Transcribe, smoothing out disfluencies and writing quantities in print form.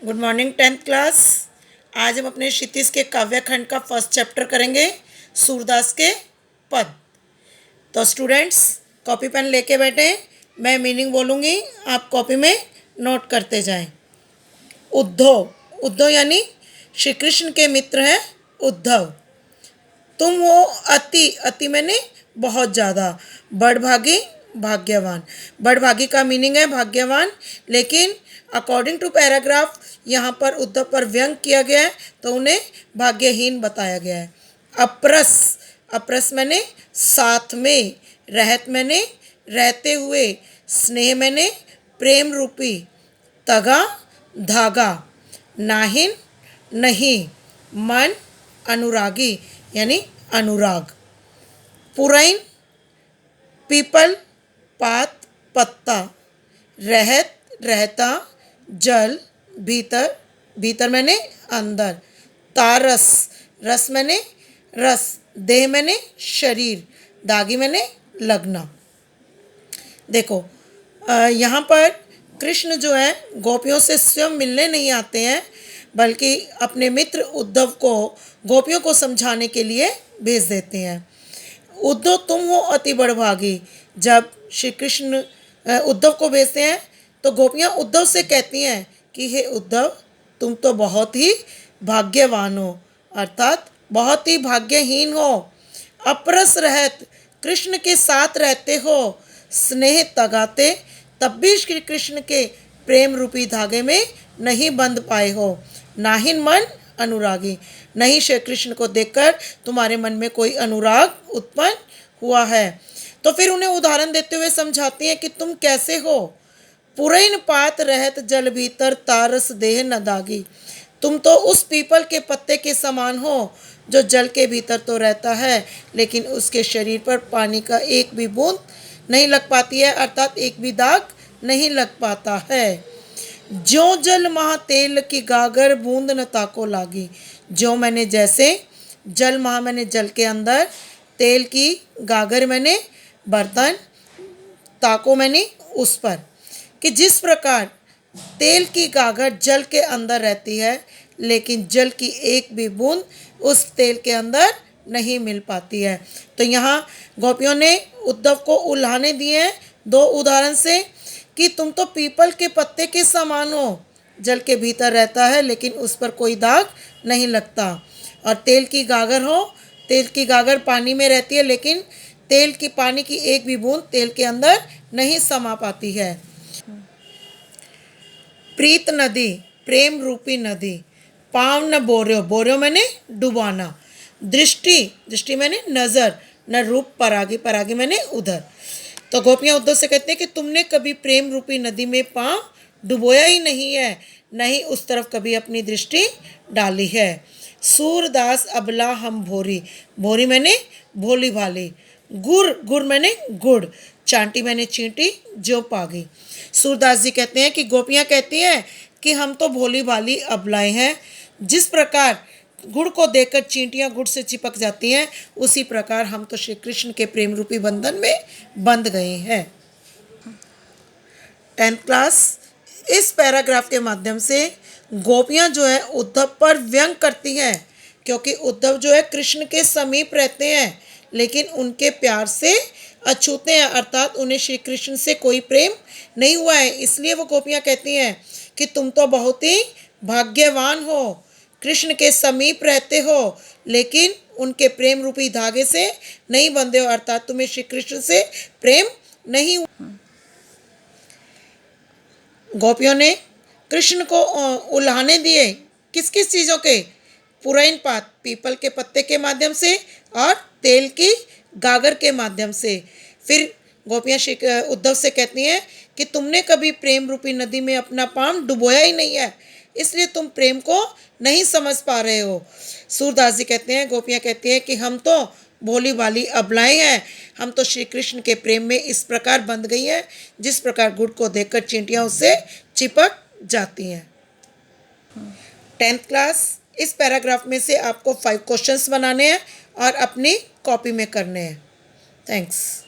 Good morning tenth class. आज हम अपने क्षितिज के काव्य खंड का फर्स्ट चैप्टर करेंगे, सूरदास के पद। तो स्टूडेंट्स कॉपी पेन लेके बैठे, मैं मीनिंग बोलूँगी, आप कॉपी में नोट करते जाएं। उद्धव, उद्धव यानी श्री कृष्ण के मित्र हैं उद्धव। तुम हो अति, अति मैंने बहुत ज़्यादा, बड़भागी भाग्यवान। बड़भागी का मीनिंग है भाग्यवान, लेकिन अकॉर्डिंग टू पैराग्राफ यहाँ पर उद्धव पर व्यंग किया गया है तो उन्हें भाग्यहीन बताया गया है। अप्रस, अप्रस मैंने साथ में, रहत मैंने रहते हुए, स्नेह मैंने प्रेम रूपी, तगा धागा, नाहिन नहीं, मन अनुरागी यानी अनुराग। पुरैन पीपल पात पत्ता, रहत रहता, जल भीतर, भीतर मैंने अंदर, तारस रस मैंने रस, देह मैंने शरीर, दागी मैंने लगना। देखो यहाँ पर कृष्ण जो है गोपियों से स्वयं मिलने नहीं आते हैं, बल्कि अपने मित्र उद्धव को गोपियों को समझाने के लिए भेज देते हैं। उद्धव तुम हो अति बड़भागी। जब श्री कृष्ण उद्धव को भेजते हैं तो गोपियाँ उद्धव से कहती हैं कि हे उद्धव, तुम तो बहुत ही भाग्यवान हो, अर्थात बहुत ही भाग्यहीन हो। अप्रस रहत, कृष्ण के साथ रहते हो, स्नेह तगाते, तब भी श्री कृष्ण के प्रेम रूपी धागे में नहीं बंध पाए हो। नाहिन मन अनुरागी, नहीं श्री कृष्ण को देखकर तुम्हारे मन में कोई अनुराग उत्पन्न हुआ है। तो फिर उन्हें उदाहरण देते हुए समझाती हैं कि तुम कैसे हो। पुरैन पात रहत जल भीतर, तारस देह न दागी। तुम तो उस पीपल के पत्ते के समान हो जो जल के भीतर तो रहता है, लेकिन उसके शरीर पर पानी का एक भी बूंद नहीं लग पाती है, अर्थात एक भी दाग नहीं लग पाता है। ज्यों जल महा तेल की गागर, बूंद न ताको लागी। जो मैंने जैसे, जल महा मैंने जल के अंदर, तेल की गागर मैंने बर्तन, ताको मैंने उस पर, कि जिस प्रकार तेल की गागर जल के अंदर रहती है, लेकिन जल की एक भी बूंद उस तेल के अंदर नहीं मिल पाती है। तो यहाँ गोपियों ने उद्धव को उल्हाने दिए हैं दो उदाहरण से कि तुम तो पीपल के पत्ते के समान हो, जल के भीतर रहता है लेकिन उस पर कोई दाग नहीं लगता। और तेल की गागर हो, तेल की गागर पानी में रहती है, लेकिन तेल की पानी की एक भी बूंद तेल के अंदर नहीं समा पाती है। प्रीत नदी, प्रेम रूपी नदी। पाव न बोर्यो, बोर्यो मैंने डुबाना। दृष्टि, दृष्टि मैंने नज़र, न रूप परागी, परागी मैंने उधर। तो गोपियाँ उद्धव से कहते हैं कि तुमने कभी प्रेम रूपी नदी में पाँव डुबोया ही नहीं है, न ही उस तरफ कभी अपनी दृष्टि डाली है। सूरदास अबला हम भोरी, भोरी मैंने भोली भाली। गुर, गुर मैंने गुड़, चांटी मैंने चींटी जो पागी। सूरदास जी कहते हैं कि गोपियाँ कहती हैं कि हम तो भोली भाली अबलाएं हैं, जिस प्रकार गुड़ को देखकर चींटियाँ गुड़ से चिपक जाती हैं, उसी प्रकार हम तो श्री कृष्ण के प्रेम रूपी बंधन में बंध गए हैं। टेंथ क्लास, इस पैराग्राफ के माध्यम से गोपियाँ जो है उद्धव पर व्यंग करती हैं, क्योंकि उद्धव जो है कृष्ण के समीप रहते हैं लेकिन उनके प्यार से अछूते हैं, अर्थात उन्हें श्री कृष्ण से कोई प्रेम नहीं हुआ है। इसलिए वो गोपियाँ कहती हैं कि तुम तो बहुत ही भाग्यवान हो, कृष्ण के समीप रहते हो लेकिन उनके प्रेम रूपी धागे से नहीं बंधे हो, अर्थात तुम्हें श्री कृष्ण से प्रेम नहीं हुआ। गोपियों ने कृष्ण को उल्हाने दिए किस किस चीज़ों के? पुरैन पात, पीपल के पत्ते के माध्यम से, और तेल की गागर के माध्यम से। फिर गोपियाँ श्री उद्धव से कहती हैं कि तुमने कभी प्रेम रूपी नदी में अपना पाँव डुबोया ही नहीं है, इसलिए तुम प्रेम को नहीं समझ पा रहे हो। सूरदास जी कहते हैं, गोपियाँ कहती हैं कि हम तो भोली भाली अबलाएं हैं, हम तो श्री कृष्ण के प्रेम में इस प्रकार बंध गई हैं जिस प्रकार गुड़ को देखकर चींटियाँ उससे चिपक जाती हैं। टेंथ क्लास, इस पैराग्राफ में से आपको 5 क्वेश्चंस बनाने हैं और अपनी कॉपी में करने हैं। थैंक्स।